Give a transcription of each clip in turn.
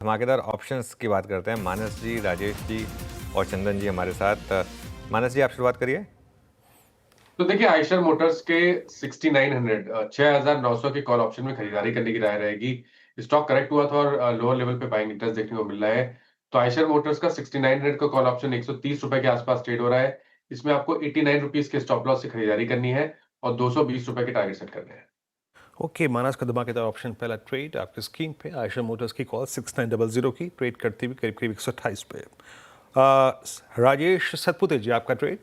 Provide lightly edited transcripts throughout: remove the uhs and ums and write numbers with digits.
धमाकेदार ऑप्शंस की बात करते हैं। मानस जी, राजेश जी और चंदन जी हमारे साथ। मानस जी, आप शुरुआत करिए। तो देखिए, आयशर मोटर्स के 6900 6900 के कॉल ऑप्शन में खरीदारी करने की राय रहेगी। स्टॉक करेक्ट हुआ था और लोअर लेवल पे बाइंग इंटरेस्ट देखने को मिल रहा है। तो आयशर मोटर्स का 6900 का कॉल ऑप्शन 130 रुपए के आसपास ट्रेड हो रहा है। इसमें आपको 89 रुपीज के स्टॉप लॉस से खरीदारी करनी है और 220 रुपए के टारगेट सेट करने हैं। ओके, मानस का धमाकेदार ऑप्शन पहला ट्रेड आपकी स्क्रीन पे आयशर मोटर्स की कॉल 6900 की ट्रेड करती हुई करीब करीब 128 पे। राजेश सतपुते जी, आपका ट्रेड।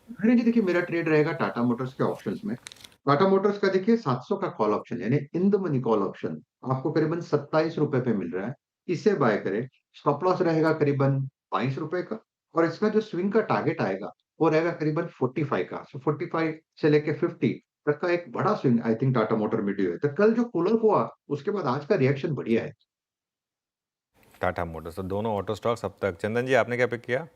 अरे जी, देखिए मेरा ट्रेड रहेगा टाटा मोटर्स के ऑप्शंस में। टाटा मोटर्स का देखिए 700 का कॉल ऑप्शन यानी in the money call option आपको करीबन 27 रुपए पे मिल रहा है। इसे बाय करें। स्टॉप लॉस रहेगा करीबन 22 रुपए का और इसका जो स्विंग का टारगेट आएगा वो रहेगा करीबन 45 का। सो 45 से लेके 50 तक का एक बड़ा swing I think Tata motor में ड्यू है। तो कल जो कूल ऑफ हुआ उसके बाद आज का रिएक्शन बढ़िया है। टाटा मोटर्स, तो दोनों ऑटो स्टॉक्स अब तक। चंदन जी, आपने क्या पिक किया?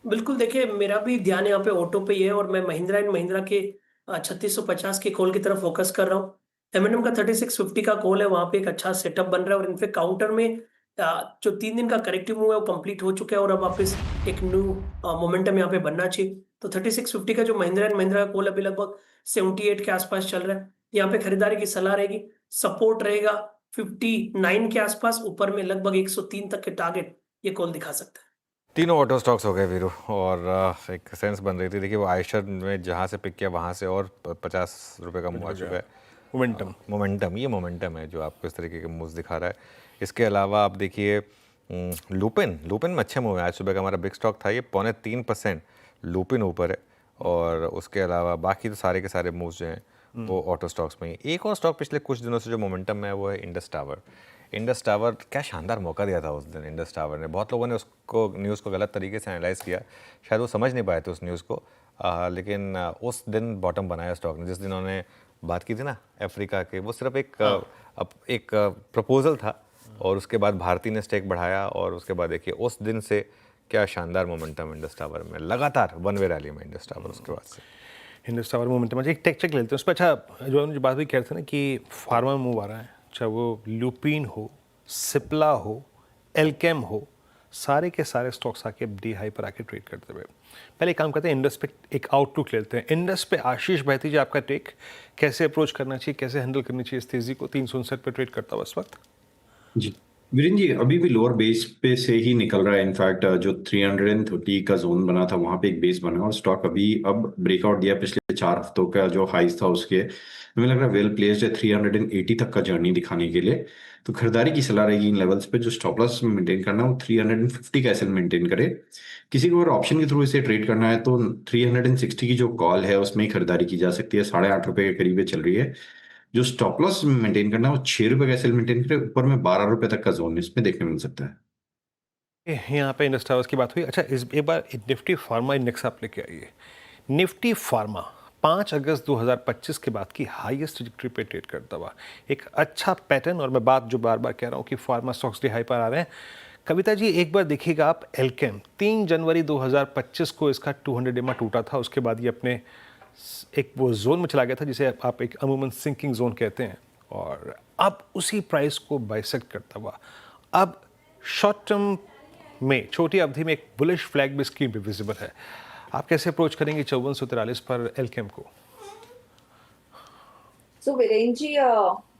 बिल्कुल, देखिए मेरा भी ध्यान यहाँ पे ऑटो पे ही है और मैं महिंद्रा एंड महिंद्रा के 3650 के कॉल की तरफ फोकस कर रहा हूँ। एम का 3650 का कॉल है, वहां पे एक अच्छा सेटअप बन रहा है और इनफेक्ट काउंटर में जो 3 दिन का करेक्टिव मूव है वो कंप्लीट हो चुका है और अब वापस एक न्यू मोमेंटम यहाँ पे बनना चाहिए। तो 3650 का जो महिंद्रा एंड महिंद्रा का कॉल अभी लगभग 78 के आसपास चल रहा है। यहाँ पे खरीदारी की सलाह रहेगी। सपोर्ट रहेगा 59 के आसपास, ऊपर में लगभग 103 तक के टारगेट ये कॉल दिखा सकता है। तीनों ऑटो स्टॉक्स हो गए वीरू, और एक सेंस बन रही थी। देखिए, वो आयशर में जहाँ से पिक किया वहाँ से और 50 रुपए का मूव आ चुका है। मोमेंटम, ये मोमेंटम है जो आपको इस तरीके के मूव्स दिखा रहा है। इसके अलावा आप देखिए लुपिन में अच्छे मूव है। आज सुबह का हमारा बिग स्टॉक था, ये 3.25% लुपिन ऊपर है। और उसके अलावा बाकी तो सारे के सारे मूव्स जो हैं वो ऑटो स्टॉक्स में ही। एक और स्टॉक पिछले कुछ दिनों से जो मोमेंटम में है वो है इंडस टावर। इंडस टावर, क्या शानदार मौका दिया था उस दिन इंडस टावर ने। बहुत लोगों ने उसको न्यूज़ को गलत तरीके से एनालाइज़ किया, शायद वो समझ नहीं पाए थे उस न्यूज़ को। लेकिन उस दिन बॉटम बनाया स्टॉक ने। जिस दिन उन्होंने बात की थी ना अफ्रीका के, वो सिर्फ एक प्रपोजल था और उसके बाद भारती ने स्टेक बढ़ाया और उसके बाद देखिए उस दिन से क्या शानदार मोमेंटम इंडस टावर में, लगातार वन वे रैली में इंडस टावर उसके बाद से। इंडस टावर मोमेंटम में एक टेक चेक लेते हैं उस पर। अच्छा, जो हमने जो बात भी कह रहे थे ना कि फार्मा मूव आ रहा है, चाहे वो ल्यूपिन हो, सिप्ला हो, एल्केम हो, सारे के सारे स्टॉक्स आके डी हाई पर आके ट्रेड करते हुए। पहले एक काम करते हैं, इंडस पे एक आउटलुक लेते हैं। इंडस पे आशीष बहती जी, आपका टेक कैसे अप्रोच करना चाहिए, कैसे हैंडल करनी चाहिए इस तेजी को? 359 पे ट्रेड करता हुआ इस वक्त। जी वीरेन जी, अभी भी लोअर बेस पे से ही निकल रहा है। इनफैक्ट जो 330 का जोन बना था वहां पे एक बेस बना और स्टॉक अभी अब ब्रेकआउट दिया। पिछले 4 हफ्तों का जो हाइस था उसके हमें लग रहा है वेल प्लेस्ड है 380 तक का जर्नी दिखाने के लिए। तो खरीदारी की सलाह रहेगी इन लेवल्स पे। जो स्टॉप लॉस मेंटेन करना है वो 350 का एसएल मेंटेन करे। किसी को अगर ऑप्शन के थ्रू इसे ट्रेड करना है तो 360 की जो कॉल है उसमें ही खरीदारी की जा सकती है। 8.5 रुपए के करीब ये चल रही है। जो स्टॉप लॉस मेंटेन करना है वो 6 रुपए का एसएल मेंटेन करे। ऊपर में 12 रुपए तक का जोन इसमें देखने मिल सकता है। यहाँ पे इंडस टावर्स की बात हुई। अच्छा, इस एक बार निफ्टी फार्मा इंडेक्स आप लेके आइए। निफ्टी फार्मा 5 अगस्त 2025 के बाद की हाईएस्ट ट्रैजेक्टरी पे ट्रेड करता हुआ एक अच्छा पैटर्न। और मैं बात जो बार बार कह रहा हूँ कि फार्मा स्टॉक्स डे हाई पर आ रहे हैं। कविता जी, एक बार देखिएगा आप एल्केम, 3 जनवरी 2025 को इसका 200 EMA टूटा था। उसके बाद ये अपने एक वो जोन में चला गया था जिसे आप एक अमूमन सिंकिंग जोन कहते हैं, और अब उसी प्राइस को बाइसेक्ट करता हुआ अब शॉर्ट टर्म में, छोटी अवधि में एक बुलिश फ्लैग भी स्क्रीन पे विजिबल है। आप कैसे अप्रोच करेंगे 5443 पर एल्केम को? सो वीरेन जी,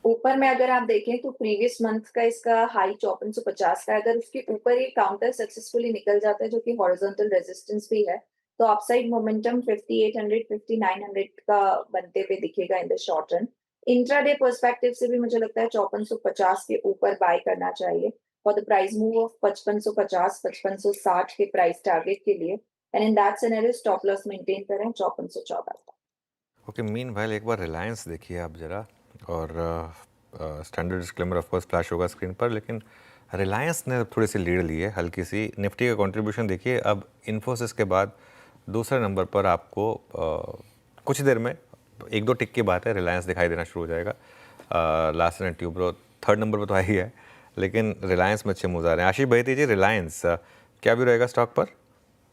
ऊपर में अगर आप देखें तो प्रीवियस मंथ का इसका हाई 5450 का, अगर उसके ऊपर ये काउंटर सक्सेसफुली निकल जाता है जो कि हॉरिजॉन्टल रेजिस्टेंस भी है, तो अपसाइड मोमेंटम 5800 5900 का बनते हुए दिखेगा in the short run. Intraday perspective से भी मुझे लगता है 5450 के ऊपर बाय करना चाहिए for the price move of 5550 5560 के प्राइस टारगेट के लिए। And in that scenario stop loss maintain करें 5414 का। ओके, मीन वाइल एक बार रिलायंस देखिए आप ज़रा। और standard disclaimer of course flash होगा स्क्रीन पर, लेकिन रिलायंस ने थोड़ी सी लीड ली है हल्की सी। निफ्टी का कंट्रीब्यूशन देखिए, अब इन्फोसिस के बाद दूसरे नंबर पर आपको कुछ देर में 1-2 टिक की बात है, रिलायंस दिखाई देना शुरू हो जाएगा। Last and Toubro third number पर तो आई है, लेकिन रिलायंस में अच्छे मूव्स आ रहे हैं। आशीष बहती जी, रिलायंस क्या भी रहेगा स्टॉक पर?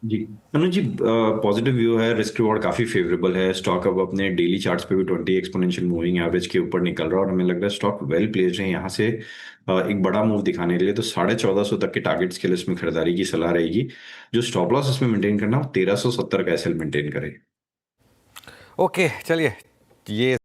जी अनुज जी, पॉजिटिव व्यू है, रिस्क रिवॉर्ड काफी फेवरेबल है। स्टॉक अब अपने डेली चार्ट्स पे भी 20 एक्सपोनेंशियल मूविंग एवरेज के ऊपर निकल रहा है और हमें लग रहा है स्टॉक वेल प्लेस्ड है यहाँ से एक बड़ा मूव दिखाने के लिए। तो 1450 तक के टारगेट्स के लिए इसमें खरीदारी की सलाह रहेगी। जो स्टॉप लॉस इसमें मेंटेन करना, 1370 का एसएल मेंटेन करें। ओके चलिए, ये